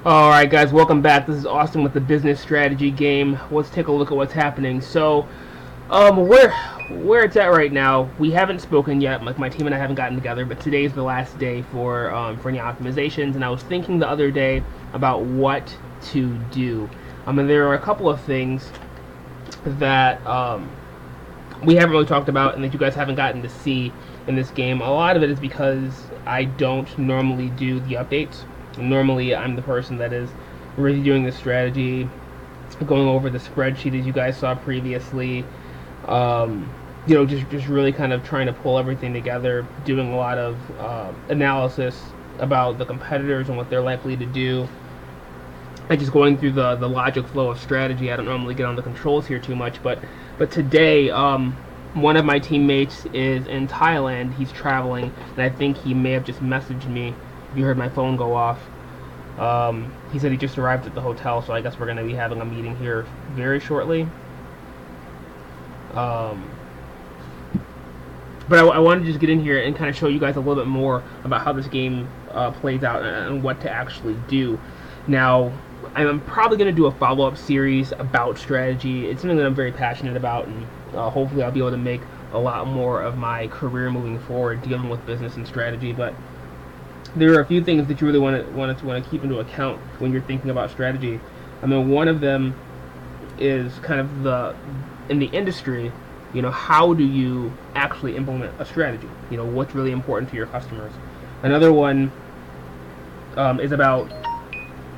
Alright guys, welcome back. This is Austin with the Business Strategy Game. Let's take a look at what's happening. So, where it's at right now, we haven't spoken yet. Like, my team and I haven't gotten together, but today's the last day for any optimizations, and I was thinking the other day about what to do. And there are a couple of things that we haven't really talked about and that you guys haven't gotten to see in this game. A lot of it is because I don't normally do the updates. Normally, I'm the person that is reviewing the strategy, going over the spreadsheet as you guys saw previously. Just really kind of trying to pull everything together, doing a lot of analysis about the competitors and what they're likely to do, and just going through the logic flow of strategy. I don't normally get on the controls here too much, but today, one of my teammates is in Thailand. He's traveling, and I think he may have just messaged me. You heard my phone go off. He said he just arrived at the hotel, so I guess we're going to be having a meeting here very shortly. But I wanted to just get in here and kind of show you guys a little bit more about how this game plays out and what to actually do. Now, I'm probably going to do a follow-up series about strategy. It's something that I'm very passionate about, and hopefully I'll be able to make a lot more of my career moving forward dealing with business and strategy. But there are a few things that you really want to keep into account when you're thinking about strategy. I mean, one of them is kind of in the industry, how do you actually implement a strategy? What's really important to your customers. Another one is about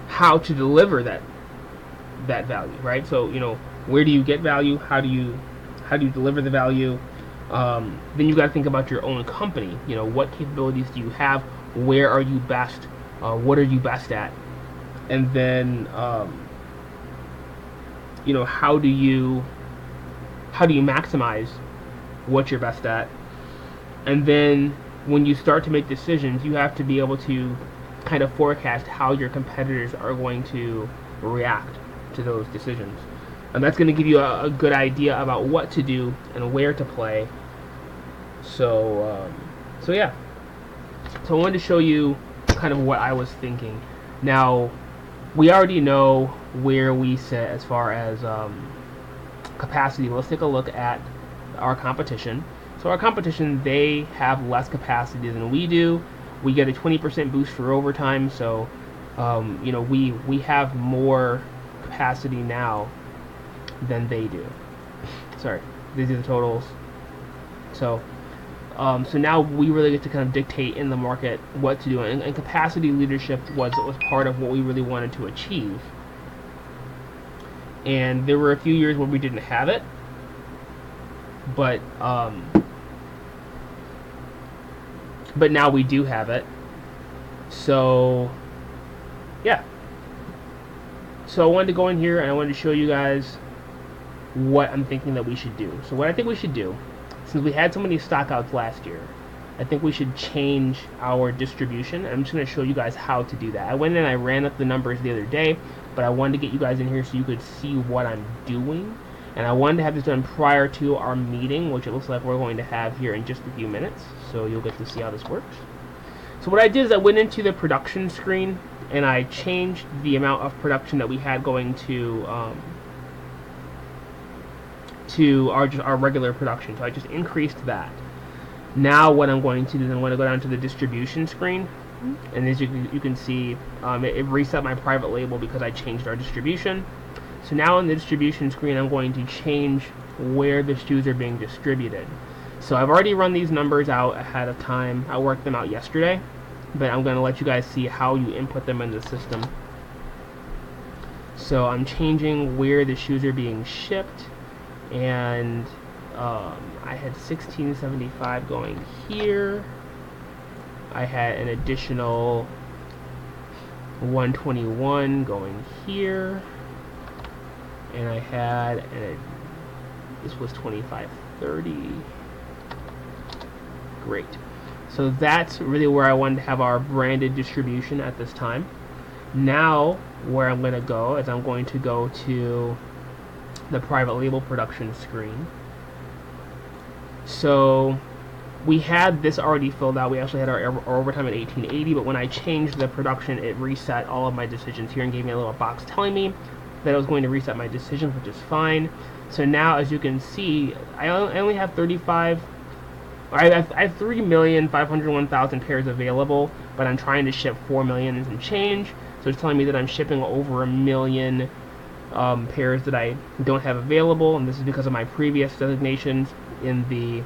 how to deliver that value, right? So, where do you get value? How do you deliver the value? Then you've got to think about your own company. What capabilities do you have? Where are you best? What are you best at? And then, how do you maximize what you're best at? And then, when you start to make decisions, you have to be able to kind of forecast how your competitors are going to react to those decisions. And that's going to give you a good idea about what to do and where to play. So yeah. So I wanted to show you kind of what I was thinking. Now, we already know where we sit as far as capacity. Let's take a look at our competition. So our competition, they have less capacity than we do. We get a 20% boost for overtime, so we have more capacity now than they do. Sorry, these are the totals. So now we really get to kind of dictate in the market what to do, and capacity leadership was part of what we really wanted to achieve. And there were a few years where we didn't have it, but now we do have it. So yeah. So I wanted to go in here and I wanted to show you guys what I'm thinking that we should do. So what I think we should do, since we had so many stockouts last year, I think we should change our distribution. I'm just going to show you guys how to do that. I went in and I ran up the numbers the other day, but I wanted to get you guys in here so you could see what I'm doing. And I wanted to have this done prior to our meeting, which it looks like we're going to have here in just a few minutes. So you'll get to see how this works. So what I did is I went into the production screen and I changed the amount of production that we had going to our regular production. So I just increased that. Now what I'm going to do is I'm going to go down to the distribution screen, and as you can see, it reset my private label because I changed our distribution. So now in the distribution screen, I'm going to change where the shoes are being distributed. So I've already run these numbers out ahead of time. I worked them out yesterday, but I'm going to let you guys see how you input them in the system. So I'm changing where the shoes are being shipped, and I had 1675 going here. I had an additional 121 going here, and I had this was 2530. Great. So that's really where I wanted to have our branded distribution at this time. Now where I'm going to go is I'm going to go to the private label production screen. So we had this already filled out. We actually had our overtime at 1880, but when I changed the production, it reset all of my decisions here and gave me a little box telling me that it was going to reset my decisions, which is fine. So now, as you can see, I only have 35. I have 3,501,000 pairs available, but I'm trying to ship 4 million and some change. So it's telling me that I'm shipping over 1 million pairs that I don't have available, and this is because of my previous designations in the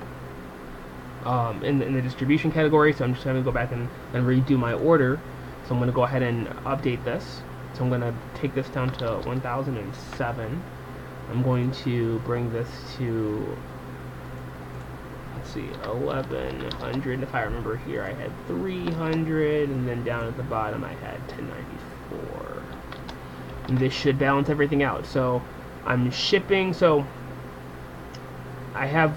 in the distribution category. So I'm just going to go back and redo my order. So I'm going to go ahead and update this. So I'm going to take this down to 1007. I'm going to bring this to, let's see, 1100. If I remember here, I had 300, and then down at the bottom I had 1094. And this should balance everything out. So I'm shipping. So I have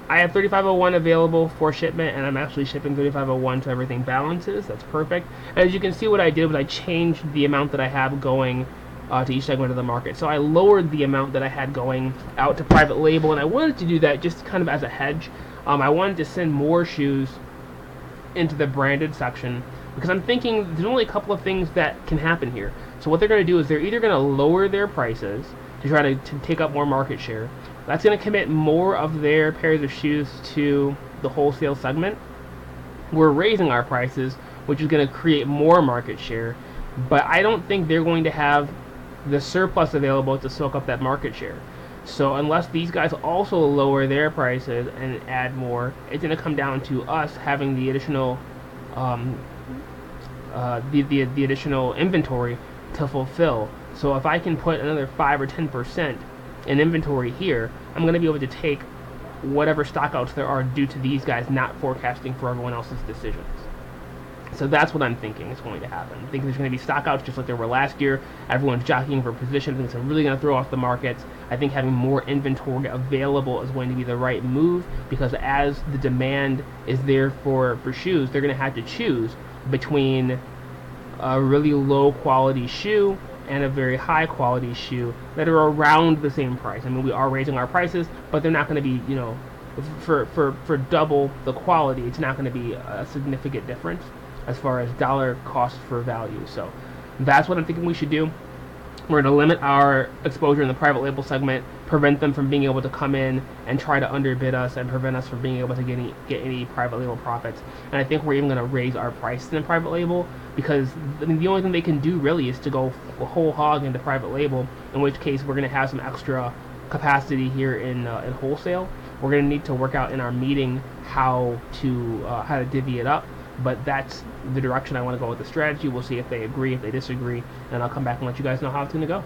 3501 available for shipment, and I'm actually shipping 3501, so everything balances. That's perfect. As you can see, what I did was I changed the amount that I have going to each segment of the market. So I lowered the amount that I had going out to private label, and I wanted to do that just kind of as a hedge. I wanted to send more shoes into the branded section because I'm thinking there's only a couple of things that can happen here. So what they're going to do is they're either going to lower their prices to try to take up more market share. That's going to commit more of their pairs of shoes to the wholesale segment. We're raising our prices, which is going to create more market share, but I don't think they're going to have the surplus available to soak up that market share. So unless these guys also lower their prices and add more, it's going to come down to us having the additional the additional inventory to fulfill. So if I can put another 5 or 10% in inventory here, I'm going to be able to take whatever stockouts there are due to these guys not forecasting for everyone else's decisions. So that's what I'm thinking is going to happen. I think there's going to be stockouts just like there were last year. Everyone's jockeying for position. I think it's really going to throw off the markets. I think having more inventory available is going to be the right move, because as the demand is there for shoes, they're going to have to choose between a really low quality shoe and a very high quality shoe that are around the same price. I mean, we are raising our prices, but they're not going to be, you know, for double the quality. It's not going to be a significant difference as far as dollar cost for value. So that's what I'm thinking we should do. We're going to limit our exposure in the private label segment, prevent them from being able to come in and try to underbid us, and prevent us from being able to get any private label profits. And I think we're even going to raise our prices in private label, because I mean, the only thing they can do really is to go whole hog into private label, in which case we're going to have some extra capacity here in wholesale. We're going to need to work out in our meeting how to divvy it up. But that's the direction I want to go with the strategy. We'll see if they agree, if they disagree, and I'll come back and let you guys know how it's going to go.